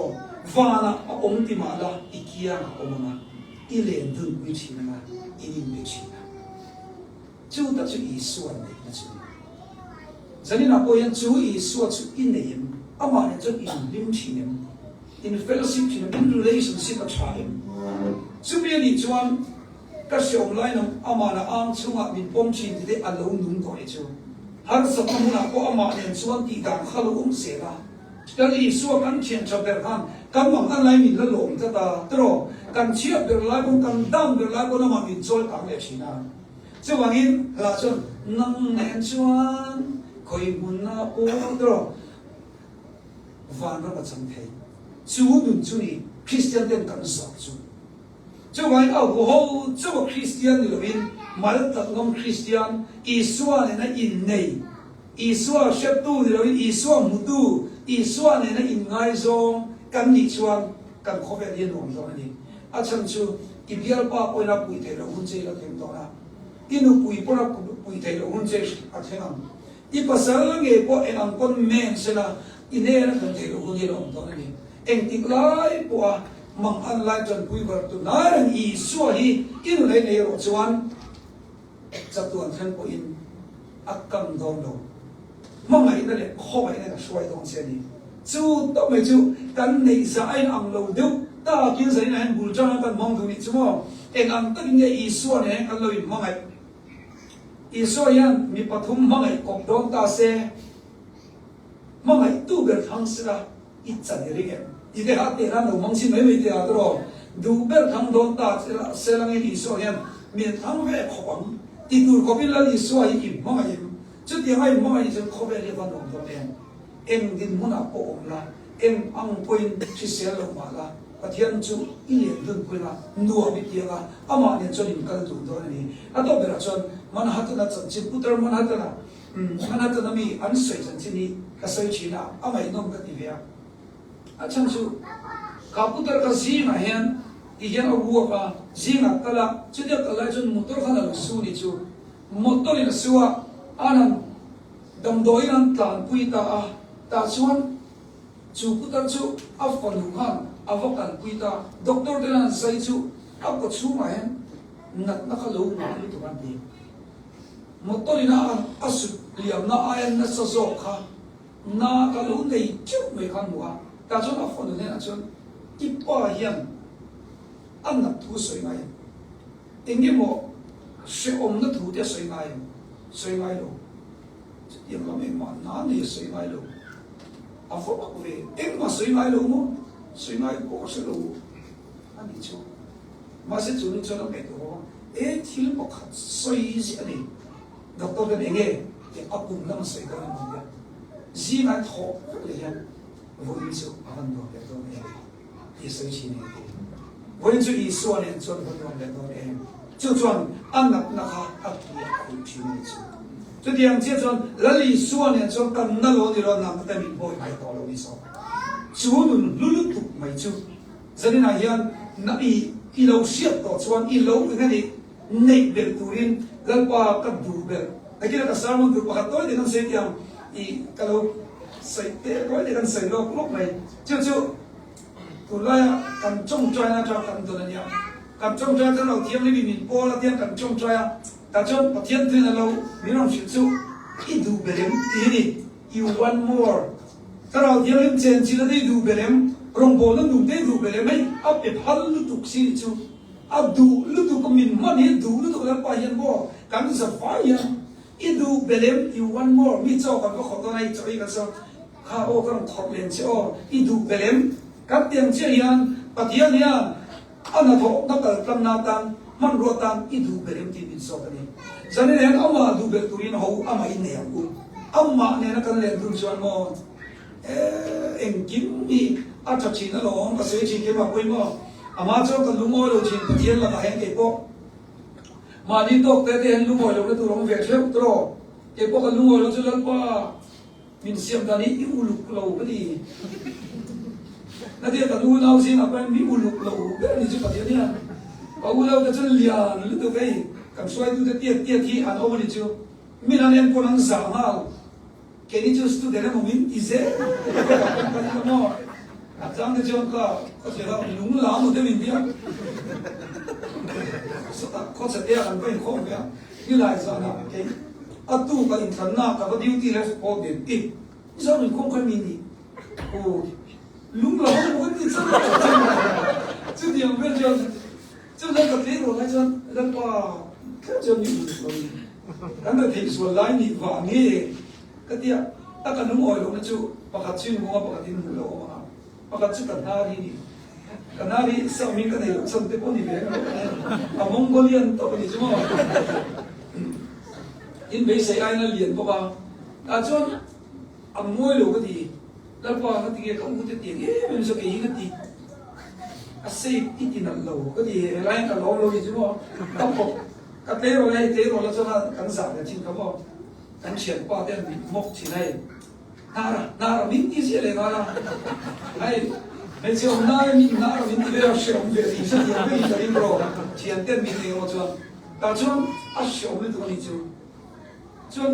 và là ông tìm mà là ikia là ông mà i liền đừng bị chi mà i nín bị chi mà chú ta chú ý xuân này như thế, cho nên là bây giờ chú ý xuân chú in này ama này chú in lim chi này in fellowship chi này in relationship ở trái chú bây giờ đi chọn các sự ông lại nó ama là ang chú ngạc mình bom chi thì để ăn lâu nung gọi chú har sapmu na ko ama nen chuan ti dang khalu se la tali suwa kan chen chaber khan kan mang an lai min la lom ta ta tro kan chia ber lai ko kan dam ber lai ko na ma min chol kang le china chu wangin la chon nang nen chuan khoi mun na o tro van ra chang thei chu nun chu ni christian den kan so chu wangin au ho chu christian ni lovin mal tak ngom Christian Isua ne na in nei Isua shetu ni lo Isua mutu Isua ne na in ngai zong kan ni chuan kan khobe ri nom do ni a chang chu ibial pa ko na pui te lo hun che la kem to na inu pui po na pui te lo hun che a thengam I pasal nge po en ang kon men se na ine na kan te lo hun ni lo to ni eng tik lai po mang an lai chan pui bar tu na ran Isua hi inu nei nei ro chuan chắc tuần thân của in ác cầm đòn đầu mà mày nó lại khó mày này là xoay đòn xe đi chú tao mày chú căn này ra anh ăn lâu đâu ta kiến giải này anh bùn cho nó cần mong tụi mình chú mò anh ăn tất nhiên Isua này anh lâu mà mày Isua yan mi pathum mà mày cọp đòn ta xe mà mày tu bер thang sira ít chân đi cái ý cái hạt tiền ăn đầu mong xin mấy mấy tiền rồi du bер thang đòn ta xe lang Isua yan miền thang về khoáng ti tur ko bin la li suai im ma mai chu ti hai ma mai chu ko be le van dong to em din mun a po om la em ang point chi se lo ma la pathian chu I len dun ko la nuo bi ti la ama ne chu lim kal tu do ni a to be ra chon man hat na chan chi putar man hat na mi an soi chan chi ni ka soi chi na ama I nom ka ti ve a chan chu ka putar ka si na hen iyan abuwa ka zinga kala chudia kala chun motor khana su ni chu motor in suwa anan damdoi nan tlan puita a ta chuan chu putar chu afon lu khan avokan puita doctor de nan sai chu a ko chu ma hen nat na khalo ma ni to ban ti motor ina asu liam na ayan na sa zo kha na kalu nei chu me khan wa ta chuan afon ne na chuan ki pa hian ăn nạp thu soi ngay, tiếng cái mộ sẽ ôm nó thu để soi ngay rồi, ยังเราไม่มาน้ำนี่สวยไหมลูกอาฟอกเวเอ็งมาสวยไหมลูกมั้งสวยไหมก็สวยลูกอันนี้จูมาเสร็จจูนี่จูเราเป็นตัวที่เราบอกสวยสิอันนี้ดอกตัวเป็นเองที่อาปุ่มแล้วมันสวยกันหมดเลยจีน่าท้องเลยฮะวันจูอันตัวเป็นตัวเองที่สวยชิ้นนี้วันจูอีส่วนเนี่ยส่วนคนตัวเป็นตัวเอง就算安那那哈阿皮阿苦皮那种，就这样接着那里说呢，就跟那罗的罗那个民不会买到了为啥？就论路路都没就，这里那样那一路写到穿一路那里内边突然那把个杜边，那个那个啥么都把多的那些样，一个路谁的多的那谁路路没，就后来跟中专那抓跟多那样。กับจงใจถ้าเราเทียมนี่มีโปรแล้วเทียมกับจงใจแต่จนพอเทียมที่เรามีน้องชิดสู้อีดูเบลมทีนี้ you want more ถ้าเราเทียมเล่มเจนชีเราได้ดูเบลมรงโบนั้นดูได้ดูเบลมไหมอับเอ็ดฮัลลุตุกซีจูอับดูลุตุกมินมันเห็นดูลุตุกแล้วไปยันบ่การที่จะไฟยันอีดูเบลม you want more มีเจ้ากันก็ขอตัวไหนจะอีกสักข้าโอ้ก็ต้องขอบเรียนเจ้าอีดูเบลมกับเตียงเชียยันปฏิญาณยันอันนั้นเขานักการกำนันตันมันรัวตันอีดูเบลมที่มินสอบกันเองฉะนั้นอามาดูเบลตุรินเขาอามาอินเนียกุอามาเนี่ยนักการเรียนดูชวนมอเอ็งกิมมีอาจจะชินแล้วก็เสียชีวิตมาคุยมั้งอามาเจ้ากันลุงโอยเราชินเทียนละก็เห็นเก็บปอกมาดินตกแต่เห็นลุงโอยเราเนี่ยตัวเราเวียดเลี้ยวตัวเก็บปอกกันลุงโอยเราจะเล่นว่ามินเสียมตอนนี้อีอุลุกเราก็ดีนั่นเดียวกับลูกเราสินะเป็นมีอุลุกเราแบบนี้จุดเดียวเนี่ยพออุลุเราจะเลี้ยงหรือตัวไปกับช่วยดูเตี้ยที่อันเอาไปจูมีนั่นเองคนนั้นสั่งมาแค่นี้จูสตูเดนมันมินอีเซ่ก็ยังมั่วอาจารย์ที่จงก็จะเอาลุงหลานหมดได้มินเดียวสุดท้ายเขาจะเดียวกันเป็นคนเนี่ยนี่หลายส่วนนะโอเคอัตตู้กับอินทร์นากับดิวตี้เลสโอเดนอีนี่ส่วนหนึ่งคงเคยมีนี่โอ้ลุงเราคนที่จะ就这样，不要就那个铁路来说，那把看着你说，那个听说来你话你，个dia，那个农爱路那就把它去我把它听不了嘛，把它去干哪里？干哪里？上面个那个从这帮里边，啊，蒙古人到你什么？因为谁爱那脸不吧？啊，就啊，我路个地。แล้วพอเขาตีเขาพูดตีมันจะกี่ก็ตีอาศัยที่ตีนั่นเราก็ดีไล่กันล้อเราอยู่ว่าก็บอกก็เตะเราเลยเตะเราแล้วจะกันสาดจริงเขาบอกกันเฉียดกว่าเดิมมกที่ไหนน่ามิ้นที่เสียเลยนะไอ้ไม่เชื่อน่ามิ้นที่เรียกเชื่อมเบียร์ที่ฉันยังไม่ได้ยินรู้เฉียดเต็มมิ้นเลยว่าจวนแต่จวนอาเชื่อมเลยตัวนี้จวน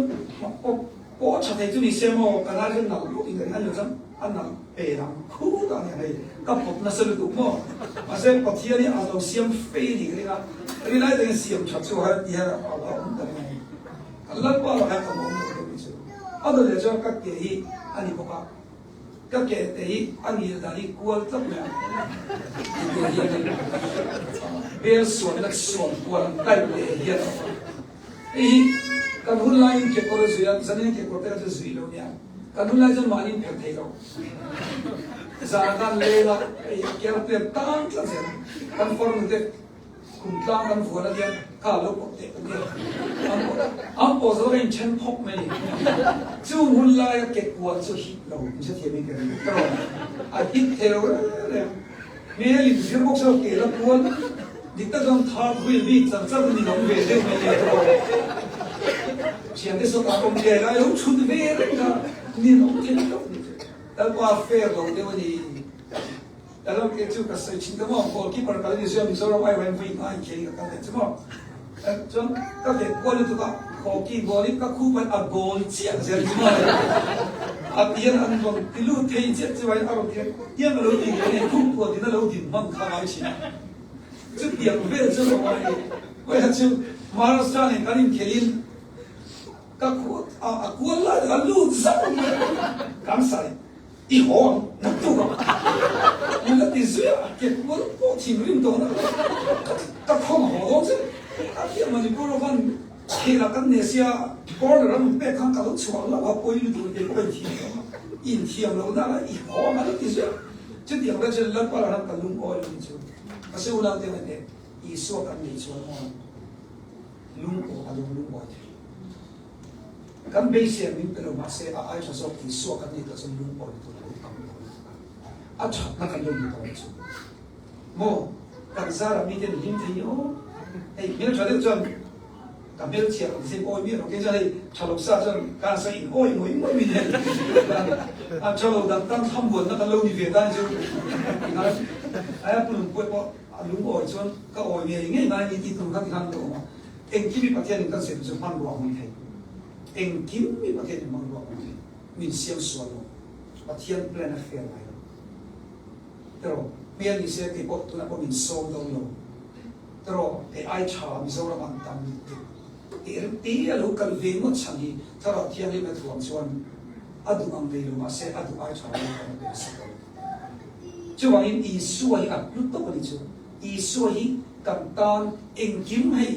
我出嚟做你什麼？跟他去鬧路，應該係有種啊鬧白人苦到你係，咁僕那時候讀麼？或者僕睇啲阿老師咁飛嚟嗰啲啊，你睇定時唔出咗喺啲啊阿老咁等嘅，啊甩波落喺個網度咁做，啊到就將吉嘅阿你僕啊，吉嘅地阿你那裡過得咩？別選那選過帶嚟嘅，kan hunlain ke koro zuya zanin ke kote ka zui lo nya kan hunlain jan manin phe thei lo zarakan lela ke pe tang tla zen kan form de kum tlang kan phona dia ka lo ko te am po zo ren chen phok me ni chu hunlai ke kwa chu hi lo je the mi ke ro a hit the lo me li zir bok so ke la puan dikta jong thar hui bi chang chang ni long ve de me le ro现在说打工的来有出的别人啊，你弄听懂的，但话费了的问题，但是给就个事情的嘛，我基本上你说你说外文会哪一天个干的什么，就个给过了这个，我基本你个苦本啊过节是什么？啊，别人安装一路推荐之外，啊，别人老弟给苦过的那老弟忙看来起，就点别这个玩意，为了就马来西亚人赶紧开林。aku lah lalu zaman kan saya ihong nak tu nak dizuya ke aku po tim rim tu nak tak kau mau tu je dia Manipur kan khi là các nghệ sĩ có được làm bé khang cả lúc chọn là họ quay được để quay thi in thiam lâu đó là ít khó mà lúc gì chứ tiếng đó chỉ lần qua là làm cả lung oi luôn chứ mà sau đó thì này ý số các nghệ sĩ mà lung oi lung oi kan be se min pero ma se ai sa so ki so kan ni ta so lung oi to kam a cha na kan yo to chu mo kan zara mi den lim the yo ei mi na chade chon ka mel chia se oi mi ro ke ja dei chalok sa chon ka sa in oi mo mi ne a chalo dan tan tham buồn na kan lo ni ve dan chu ai a pun po po lung oi chon ka oi mi ngai na ni ti tu ka kan do ma en ki mi pathian kan se chu pan ro mi thei en kim mi pathian mang ro min siam suan lo pathian plan a fair lai pero mian ni se ti po tu na po min so do lo pero e ai cha mi so ra man tam ti lo kal ve mo changi thara thian le me thuam chuan adu ang ve lo ma se adu ai cha lo ka be sa ko chu wang in I su hi at lu to ni chu I su hi kam tan en kim hai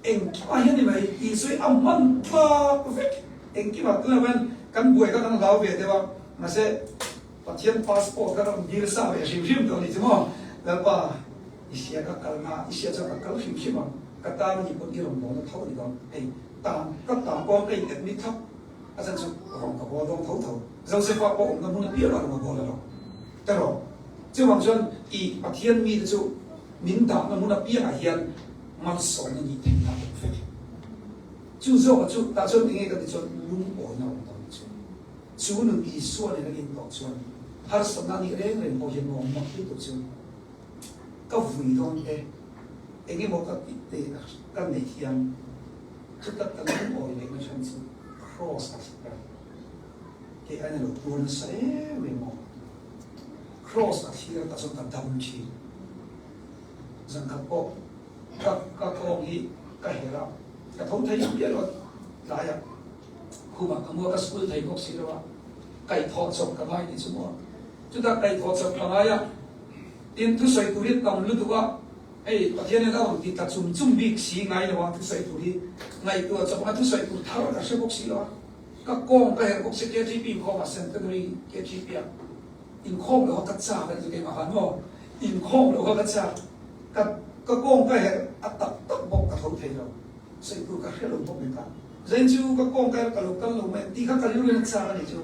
en ai ni mai I su amman ta perfect en kim at la wen kan buai ka kan lau ve de wa ma se pathian passport ka ram dir sa ve shim to ni chu mo la pa isia ka kalna isia cha ka kal shim ma ka ta ni pon ki rom no thau ni dong ei ta ka ta ko ei et mi thap a san chu rom ka bo dong thau joseph pa ko na mun pi ra ma bo la ta ro chu wang chuan I pathian mi chu min da na mun pi a hian man so ni thei na fe chu zo chu ta chuan ni ka ti chuan lung bo na ta chu chu nu I so ni na in to chuan har sa na ni reng reng bo hian mo ma ti to chu ka vui don e enge mo ka te ka nei hian chu ta ta lung bo le na chan chu cross as ke ana lo pun sa e me mo cross at here ta chuan ta dam chi zang ka po ka ko hi ka hera ka thong thai ya lo la ya kuma ka mo ka school thai kok si lo kai tho chok ka mai ni chu mo chu ta kai tho chok ka mai ya tin tu sai tu ri tam lu tu wa ei pathian ne da ti ta chum bik si ngai lo wa tu sai tu ri ngai tu chok ma tu sai tu thar ka se kok si lo ka kong ka her kok se ke ti pi ko ma centenary ke ti pi in khom lo ka cha ka ke ma han mo in khom lo ka cha ka kong ka her atak tak bok ka thau thei lo sai tu ka helo bok me ka zen chu ka kong ka lo me ti ka lu le cha ka ni chu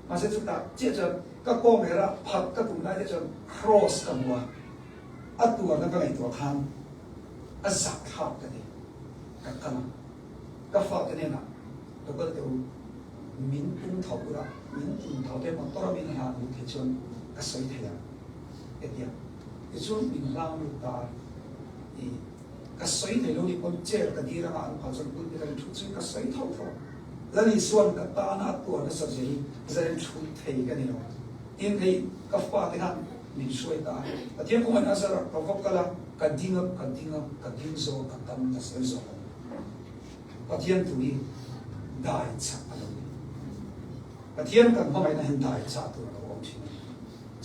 ma se chu ta che cha ka kong hera phat ka tum lai de chu cross ka mo atua na ka lai to khan a sak thap ka ni ka kana ka fa ka ne na to ka te min tung thau ra min tung thau te ma to ra min ha ni the chun ka soi the ya etia e chun min lang lu ta I ka soi the lo ni kon che ka di ra an pa chun ku ni ka thu chu ka soi thau thau la ni suan ka ta na tu na sa je zen thu thei ka ni lo in thei ka fa te han min suai ta atia ko na sa ra ka kala ka ding so ka tam ka soi so pathian tu ni dai cha alo pathian kan mai na hen dai cha tu lo om chi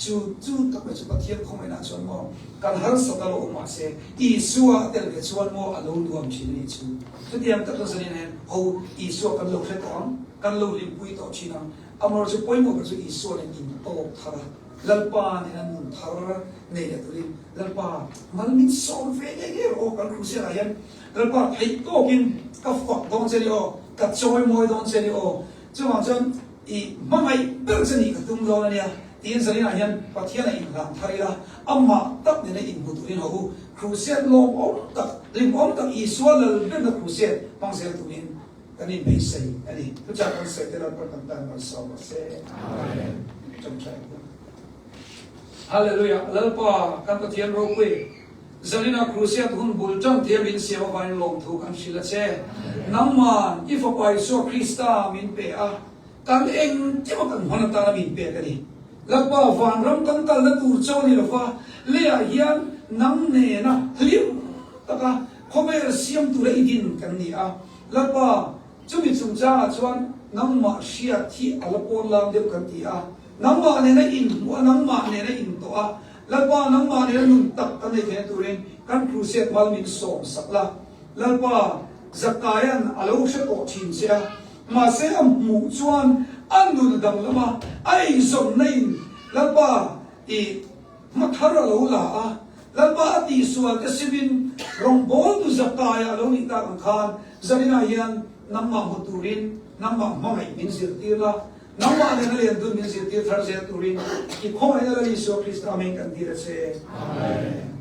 chu ta pe chu pathian ko mai na chuan mo kan har sa ta lo ma se I suwa tel ke chuan mo alo lu om chi ni chu tu tiam ta so ni hen ho I suwa kan lo khet on kan lo lim pui to chi na amor chu poi mo chu I suwa ni in to thara lalpa ni nan mun thar ne ya tu lim lalpa mal min so fe ge o kan krusia la yan lalpa hei to kin ka fak don che ni o ka choi moi don che ni o chu ma chuan I mamai ber che ni ka tum lo na ya tin sa ni na yan pathian in ram thari la amma tak ne in bu tu rin ho krusia lo om tak lim om tak I suwa lal ben na krusia pang sel tu nin kanin be sei ani tu cha kan sei te la par kan tan ma so se amen chom chai Hallelujah. Lalpa kan pathian ro kwe zalina krusia thun bulcham thiam in sewa vain long thu kan sila che namman ifa pai so krista min pe a kan eng ti ma kan hona ta min pe ka ni lalpa van ram kan kal na tur chaw ni lafa le a hian nang ne na hlim taka khomer siam tu rei din kan ni a lalpa chumi chung cha chuan nangma sia thi alapon lam de kan ti a nangma ne na in nangma ne na in to a lalpa nangma ne nun tak kan nei the turin kan kruset mal min som sakla lalpa zakayan alo siya to chin siya mase am mu chuan anu dang lama ai zom nain lalpa i mathara lo la a lalpa ati sual ka sibin rongbol tu zakaya alo ni ta khan zarina yan namma muturin namma mamai min sirtila namma ne le dun min sirtir thar se turin ki khoi ala Isu Krista amen kan dire se amen